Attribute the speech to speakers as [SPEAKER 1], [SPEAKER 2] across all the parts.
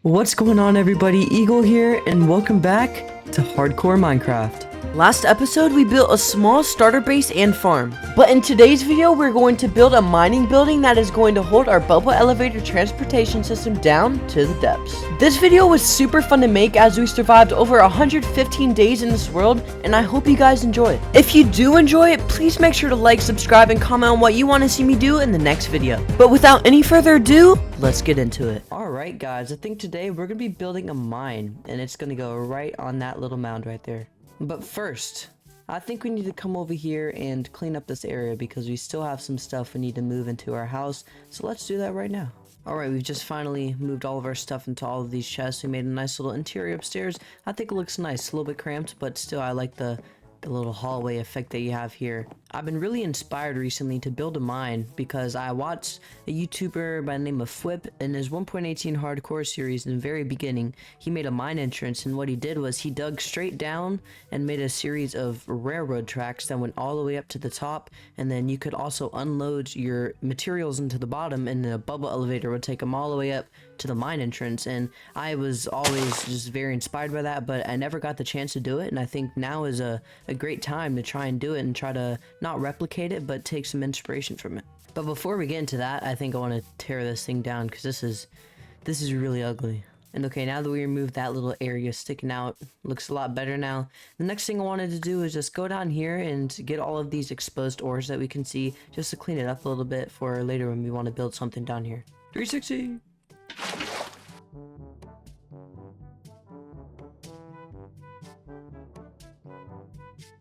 [SPEAKER 1] What's going on, everybody? Eagle here, and welcome back to Hardcore Minecraft. Last episode, we built a small starter base and farm, but in today's video, we're going to build a mining building that is going to hold our bubble elevator transportation system down to the depths. This video was super fun to make as we survived over 115 days in this world, and I hope you guys enjoy it. If you do enjoy it, please make sure to like, subscribe, and comment on what you want to see me do in the next video. But without any further ado, let's get into it. Alright guys, I think today we're going to be building a mine, and it's going to go right on that little mound right there. But first, I think we need to come over here and clean up this area because we still have some stuff we need to move into our house, so let's do that right now. Alright, we've just finally moved all of our stuff into all of these chests. We made a nice little interior upstairs. I think it looks nice, a little bit cramped, but still I like the little hallway effect that you have here. I've been really inspired recently to build a mine because I watched a YouTuber by the name of Flip in his 1.18 hardcore series. In the very beginning, he made a mine entrance, and what he did was he dug straight down and made a series of railroad tracks that went all the way up to the top, and then you could also unload your materials into the bottom, and the bubble elevator would take them all the way up to the mine entrance. And I was always just very inspired by that, but I never got the chance to do it, and I think now is a great time to try and do it and try to not replicate it, but take some inspiration from it. But before we get into that, I think I want to tear this thing down because this is really ugly. And okay, now that we removed that little area sticking out, looks a lot better now. The next thing I wanted to do is just go down here and get all of these exposed ores that we can see, just to clean it up a little bit for later when we want to build something down here. 360!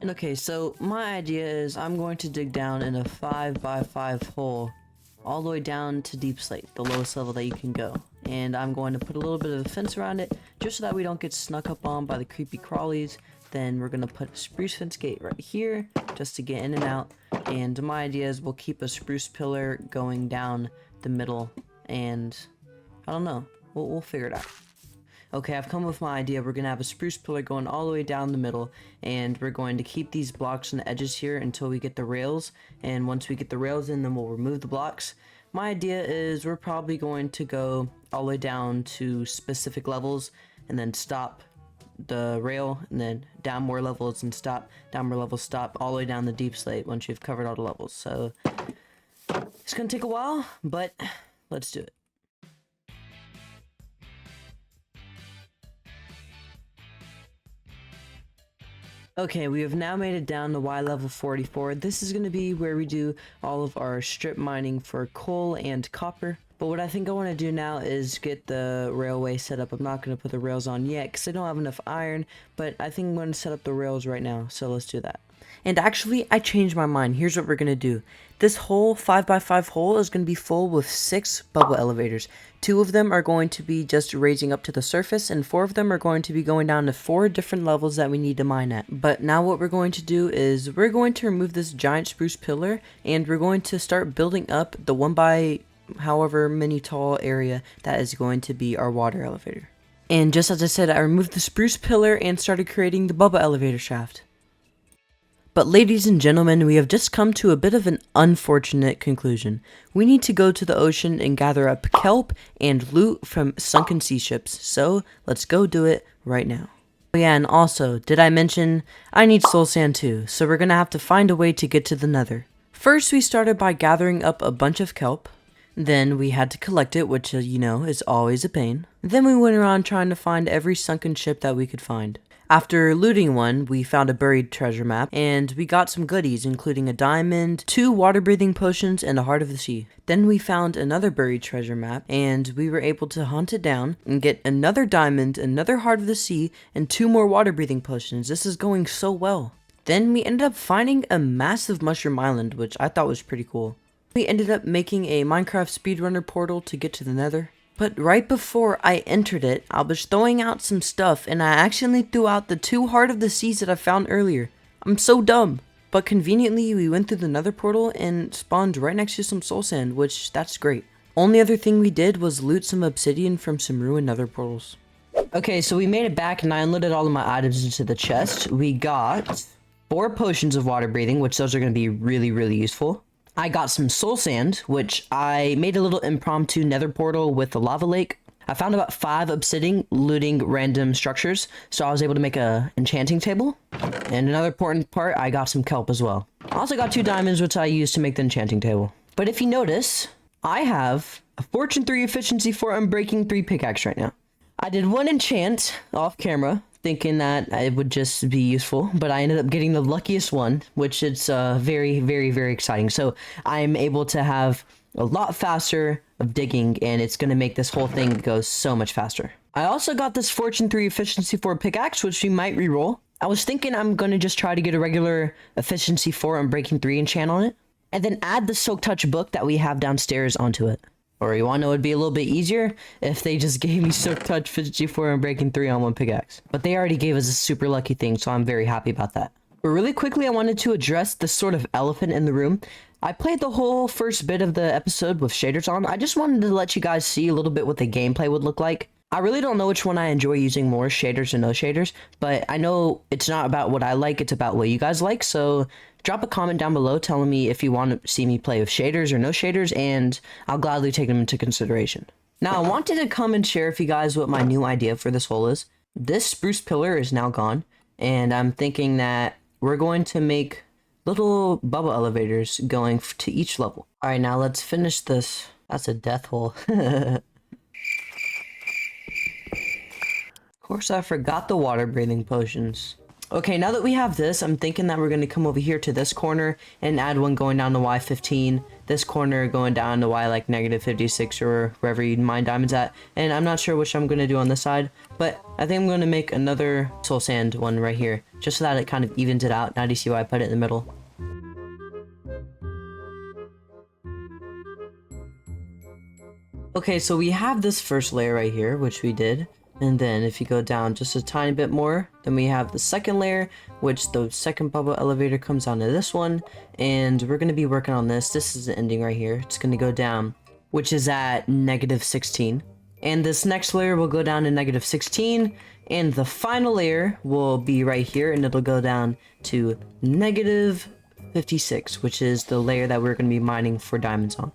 [SPEAKER 1] And okay, so my idea is I'm going to dig down in a 5x5 hole all the way down to deep slate, the lowest level that you can go. And I'm going to put a little bit of a fence around it just so that we don't get snuck up on by the creepy crawlies. Then we're going to put a spruce fence gate right here just to get in and out. And my idea is we'll keep a spruce pillar going down the middle, and I don't know, we'll figure it out. Okay, I've come with my idea. We're going to have a spruce pillar going all the way down the middle, and we're going to keep these blocks on the edges here until we get the rails, and once we get the rails in, then we'll remove the blocks. My idea is we're probably going to go all the way down to specific levels, and then stop the rail, and then down more levels and stop, down more levels, stop, all the way down the deep slate once you've covered all the levels. So it's going to take a while, but let's do it. Okay, we have now made it down to Y level 44. This is going to be where we do all of our strip mining for coal and copper. But what I think I want to do now is get the railway set up. I'm not going to put the rails on yet because I don't have enough iron, but I think I'm going to set up the rails right now, so let's do that. And actually, I changed my mind. Here's what we're going to do. This whole 5x5 hole is going to be full with 6 bubble elevators. 2 of them are going to be just raising up to the surface, and 4 of them are going to be going down to 4 different levels that we need to mine at. But now what we're going to do is we're going to remove this giant spruce pillar, and we're going to start building up the 1 by however many tall area that is going to be our water elevator. And just as I said, I removed the spruce pillar and started creating the bubble elevator shaft. But ladies and gentlemen, we have just come to a bit of an unfortunate conclusion. We need to go to the ocean and gather up kelp and loot from sunken sea ships, so let's go do it right now. Oh yeah, and also, did I mention I need soul sand too, so we're gonna have to find a way to get to the nether. First, we started by gathering up a bunch of kelp. Then we had to collect it, which, you know, is always a pain. Then we went around trying to find every sunken ship that we could find. After looting one, we found a buried treasure map, and we got some goodies, including a diamond, 2 water-breathing potions, and a heart of the sea. Then we found another buried treasure map, and we were able to hunt it down and get another diamond, another heart of the sea, and 2 more water-breathing potions. This is going so well. Then we ended up finding a massive mushroom island, which I thought was pretty cool. We ended up making a Minecraft speedrunner portal to get to the nether. But right before I entered it, I was throwing out some stuff, and I accidentally threw out the 2 heart of the seas that I found earlier. I'm so dumb. But conveniently, we went through the nether portal and spawned right next to some soul sand, which that's great. Only other thing we did was loot some obsidian from some ruined nether portals. Okay, so we made it back, and I unloaded all of my items into the chest. We got 4 potions of water breathing, which those are going to be really, really useful. I got some soul sand, which I made a little impromptu nether portal with the lava lake. I found about 5 obsidian looting random structures, so I was able to make a enchanting table. And another important part, I got some kelp as well. I also got 2 diamonds, which I used to make the enchanting table. But if you notice, I have a Fortune 3 efficiency 4 unbreaking 3 pickaxe right now. I did 1 enchant off camera, thinking that it would just be useful, but I ended up getting the luckiest one, which is very, very, very exciting. So I'm able to have a lot faster of digging, and it's going to make this whole thing go so much faster. I also got this Fortune 3 efficiency 4 pickaxe, which we might reroll. I was thinking I'm going to just try to get a regular efficiency 4 unbreaking 3 enchant on it, and then add the Silk Touch book that we have downstairs onto it. Or you want to know, it'd be a little bit easier if they just gave me Silk Touch 54 and Breaking 3 on 1 pickaxe. But they already gave us a super lucky thing, so I'm very happy about that. But really quickly, I wanted to address the sort of elephant in the room. I played the whole first bit of the episode with shaders on. I just wanted to let you guys see a little bit what the gameplay would look like. I really don't know which one I enjoy using more, shaders or no shaders, but I know it's not about what I like, it's about what you guys like, so drop a comment down below telling me if you want to see me play with shaders or no shaders, and I'll gladly take them into consideration. Now, I wanted to come and share with you guys what my new idea for this hole is. This spruce pillar is now gone, and I'm thinking that we're going to make little bubble elevators going to each level. Alright, now let's finish this. That's a death hole. Of course, I forgot the water breathing potions. Okay, now that we have this, I'm thinking that we're going to come over here to this corner and add one going down to Y15. This corner going down to Y like -56 or wherever you mine diamonds at. And I'm not sure which I'm going to do on this side, but I think I'm going to make another soul sand one right here, just so that it kind of evens it out. Now do you see why I put it in the middle? Okay, so we have this first layer right here, which we did. And then if you go down just a tiny bit more, then we have the second layer, which the second bubble elevator comes down to this one. And we're going to be working on this. This is the ending right here. It's going to go down, which is at -16. And this next layer will go down to -16. And the final layer will be right here, and it'll go down to -56, which is the layer that we're going to be mining for diamonds on.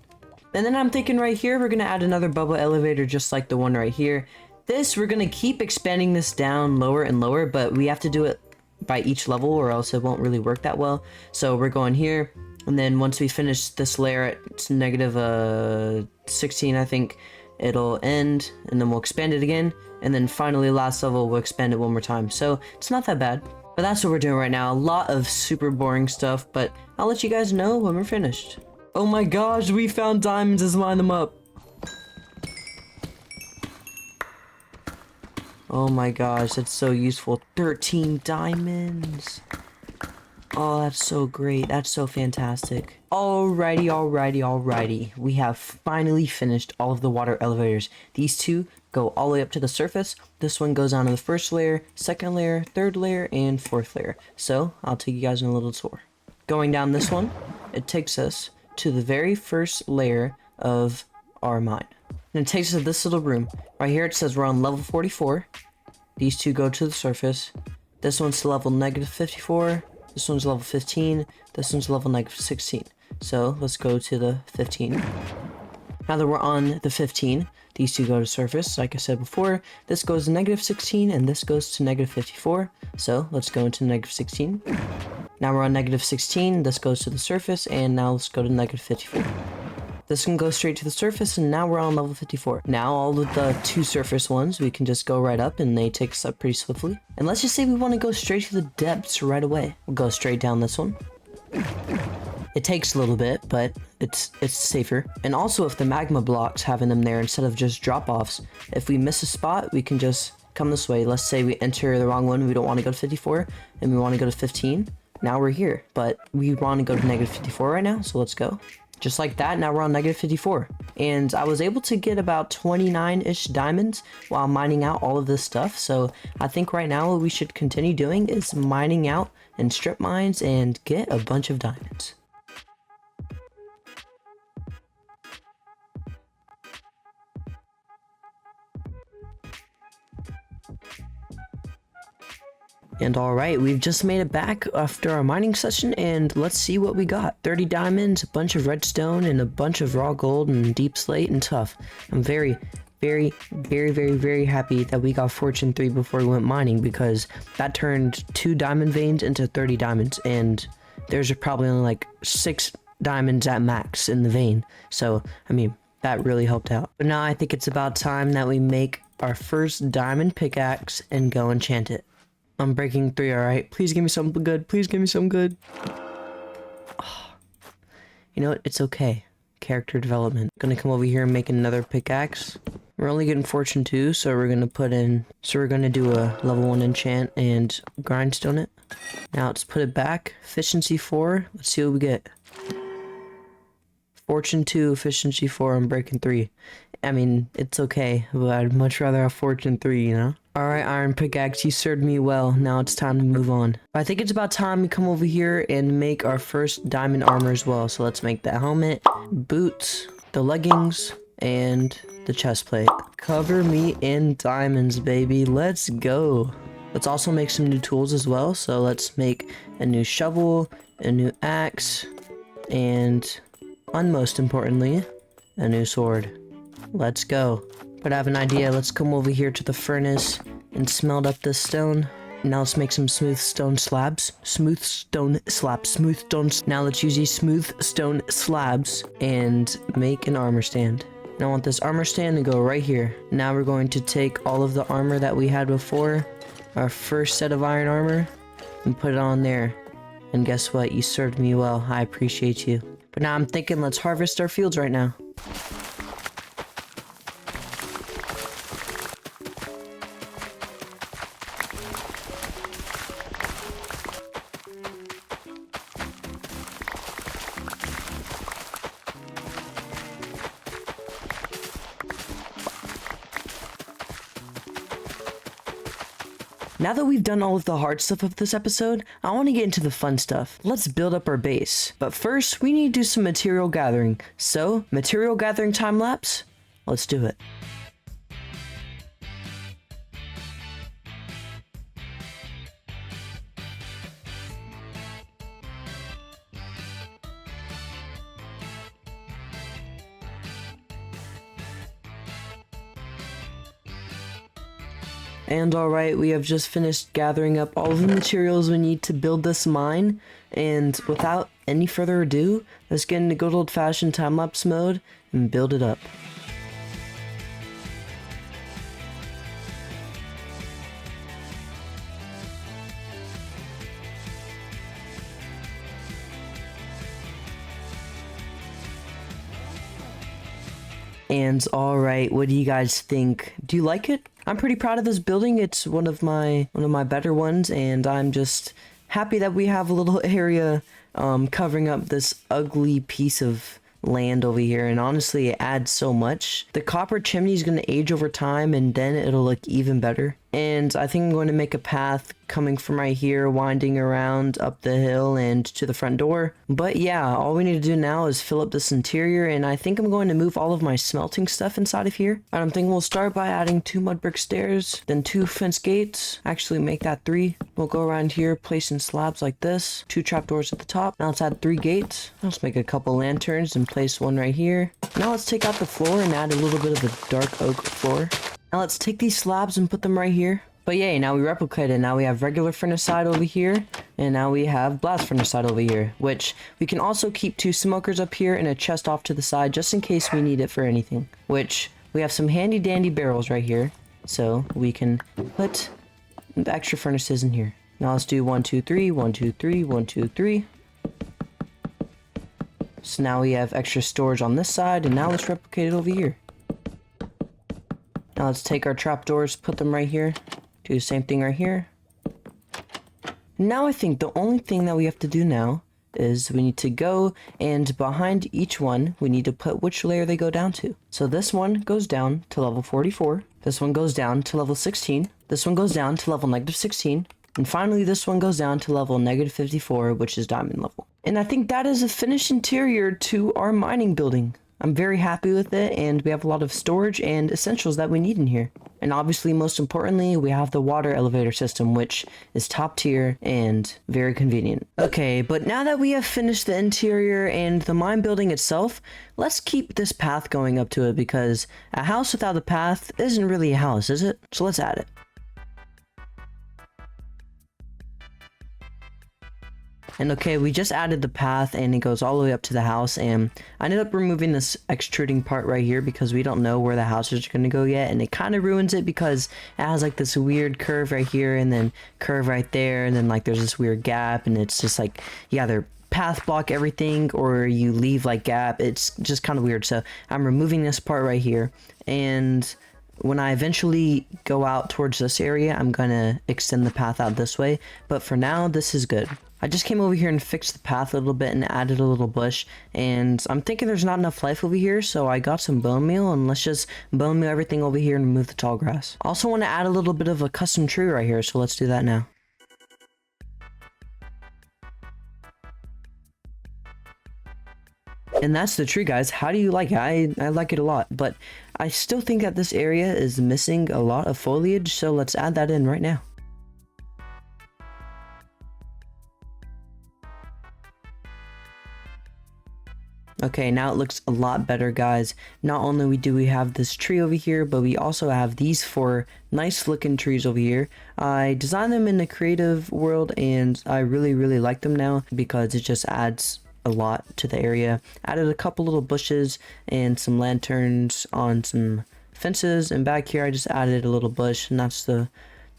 [SPEAKER 1] And then I'm thinking right here, we're going to add another bubble elevator just like the one right here. This, we're going to keep expanding this down lower and lower, but we have to do it by each level or else it won't really work that well. So we're going here, and then once we finish this layer at -16, I think it'll end, and then we'll expand it again, and then finally last level we'll expand it one more time. So it's not that bad, but that's what we're doing right now. A lot of super boring stuff, but I'll let you guys know when we're finished. Oh my gosh, we found diamonds. Let's line them up. Oh my gosh, that's so useful. 13 diamonds. Oh, that's so great. That's so fantastic. Alrighty. We have finally finished all of the water elevators. These two go all the way up to the surface. This one goes on to the first layer, second layer, third layer, and fourth layer. So, I'll take you guys on a little tour. Going down this one, it takes us to the very first layer of our mine. And it takes us to this little room. Right here it says we're on level 44. These two go to the surface. This one's to level -54. This one's level 15. This one's level -16. So let's go to the 15. Now that we're on the 15, these two go to surface. Like I said before, this goes to -16 and this goes to -54. So let's go into -16. Now we're on -16. This goes to the surface, and now let's go to -54. This can go straight to the surface, and now we're on level 54. Now all of the 2 surface ones, we can just go right up, and they take us up pretty swiftly. And let's just say we want to go straight to the depths right away. We'll go straight down this one. It takes a little bit, but it's safer. And also, if the magma blocks having them there instead of just drop-offs, if we miss a spot, we can just come this way. Let's say we enter the wrong one, we don't want to go to 54, and we want to go to 15. Now we're here, but we want to go to -54 right now, so let's go. Just like that, now we're on -54. And I was able to get about 29-ish diamonds while mining out all of this stuff. So I think right now what we should continue doing is mining out and strip mines and get a bunch of diamonds. And alright, we've just made it back after our mining session, and let's see what we got. 30 diamonds, a bunch of redstone, and a bunch of raw gold and deep slate and tough. I'm very, very, very, very, very happy that we got Fortune 3 before we went mining, because that turned 2 diamond veins into 30 diamonds, and there's probably only like 6 diamonds at max in the vein. So, I mean, that really helped out. But now I think it's about time that we make our first diamond pickaxe and go enchant it. I'm breaking 3, alright? Please give me something good. Please give me some good. Oh. You know what? It's okay. Character development. Gonna come over here and make another pickaxe. We're only getting Fortune 2, so we're gonna do a level 1 enchant and grindstone it. Now let's put it back. Efficiency 4. Let's see what we get. Fortune 2, efficiency 4, I'm breaking 3. I mean, it's okay, but I'd much rather have Fortune 3, you know? Alright, Iron Pickaxe, you served me well. Now it's time to move on. I think it's about time we come over here and make our first diamond armor as well. So let's make the helmet, boots, the leggings, and the chest plate. Cover me in diamonds, baby. Let's go. Let's also make some new tools as well. So let's make a new shovel, a new axe, and most importantly, a new sword. Let's go. But I have an idea. Let's come over here to the furnace and smelt up this stone. Now let's make some smooth stone slabs. Now let's use these smooth stone slabs and make an armor stand. Now I want this armor stand to go right here. Now we're going to take all of the armor that we had before, our first set of iron armor, and put it on there. And guess what? You served me well. I appreciate you. But now I'm thinking let's harvest our fields right now. Now that we've done all of the hard stuff of this episode, I want to get into the fun stuff. Let's build up our base. But first, we need to do some material gathering. So, material gathering time lapse? Let's do it. And alright, we have just finished gathering up all of the materials we need to build this mine, and without any further ado, let's get into good old-fashioned time-lapse mode and build it up. And alright, what do you guys think? Do you like it? I'm pretty proud of this building. It's one of my better ones, and I'm just happy that we have a little area covering up this ugly piece of land over here, and honestly it adds so much. The copper chimney is going to age over time, and then it'll look even better. And I think I'm going to make a path coming from right here, winding around up the hill and to the front door. But yeah, all we need to do now is fill up this interior, and I think I'm going to move all of my smelting stuff inside of here. And I'm thinking we'll start by adding 2 mud brick stairs, then 2 fence gates. Actually make that 3. We'll go around here, placing slabs like this, 2 trapdoors at the top. Now let's add 3 gates. Let's make a couple lanterns and place one right here. Now let's take out the floor and add a little bit of a dark oak floor. Now let's take these slabs and put them right here. But yay, now we replicate it. Now we have regular furnace side over here, and now we have blast furnace side over here, which we can also keep 2 smokers up here and a chest off to the side just in case we need it for anything. Which we have some handy dandy barrels right here, so we can put the extra furnaces in here. Now let's do 1, 2, 3, 1, 2, 3, 1, 2, 3. So now we have extra storage on this side, and now let's replicate it over here. Now let's take our trapdoors, put them right here. Do the same thing right here. Now I think the only thing that we have to do now is we need to go, and behind each one, we need to put which layer they go down to. So this one goes down to level 44. This one goes down to level 16. This one goes down to level -16. And finally, this one goes down to level -54, which is diamond level. And I think that is a finished interior to our mining building. I'm very happy with it, and we have a lot of storage and essentials that we need in here. And obviously, most importantly, we have the water elevator system, which is top tier and very convenient. Okay, but now that we have finished the interior and the mine building itself, let's keep this path going up to it, because a house without a path isn't really a house, is it? So let's add it. And okay, we just added the path and it goes all the way up to the house, and I ended up removing this extruding part right here because we don't know where the house is going to go yet, and it kind of ruins it because it has like this weird curve right here and then curve right there, and then like there's this weird gap, and it's just like you either path block everything or you leave like gap. It's just kind of weird. So I'm removing this part right here, and when I eventually go out towards this area, I'm gonna extend the path out this way, but for now this is good. I just came over here and fixed the path a little bit and added a little bush, and I'm thinking there's not enough life over here, so I got some bone meal, and let's just bone meal everything over here and remove the tall grass. Also want to add a little bit of a custom tree right here, so let's do that now. And that's the tree, guys. How do you like it? I like it a lot, but I still think that this area is missing a lot of foliage, so let's add that in right now. Okay, now it looks a lot better, guys. Not only do we have this tree over here, but we also have these 4 nice looking trees over here. I designed them in the creative world, and I really like them now because it just adds a lot to the area. Added a couple little bushes and some lanterns on some fences, and back here I just added a little bush, and that's the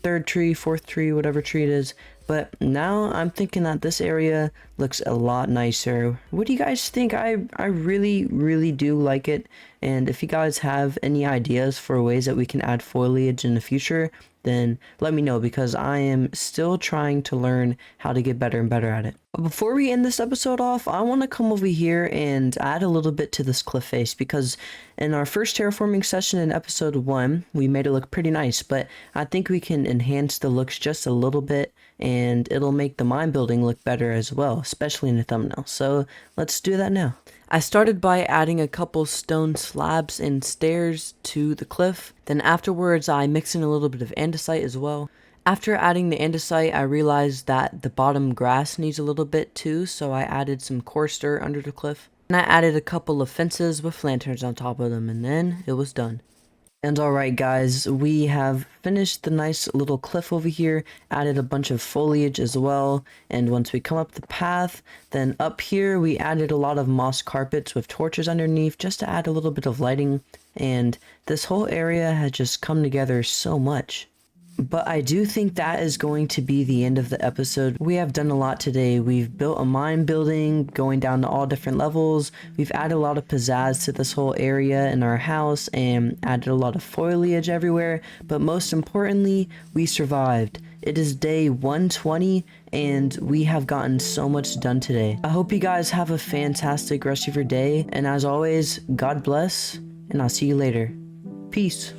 [SPEAKER 1] 3rd tree, 4th tree, whatever tree it is. But now I'm thinking that this area looks a lot nicer. What do you guys think? I really do like it. And if you guys have any ideas for ways that we can add foliage in the future, then let me know, because I am still trying to learn how to get better and better at it. But before we end this episode off, I want to come over here and add a little bit to this cliff face, because in our first terraforming session in episode 1, we made it look pretty nice, but I think we can enhance the looks just a little bit, and it'll make the mine building look better as well, especially in the thumbnail. So let's do that now. I started by adding a couple stone slabs and stairs to the cliff. Then afterwards I mixed in a little bit of andesite as well. After adding the andesite, I realized that the bottom grass needs a little bit too, so I added some coarse dirt under the cliff. And I added a couple of fences with lanterns on top of them, and then it was done. And alright guys, we have finished the nice little cliff over here, added a bunch of foliage as well, and once we come up the path, then up here we added a lot of moss carpets with torches underneath just to add a little bit of lighting, and this whole area has just come together so much. But I do think that is going to be the end of the episode. We have done a lot today. We've built a mine building going down to all different levels. We've added a lot of pizzazz to this whole area in our house and added a lot of foliage everywhere. But most importantly, we survived. It is day 120 and we have gotten so much done today. I hope you guys have a fantastic rest of your day. And as always, God bless, and I'll see you later. Peace.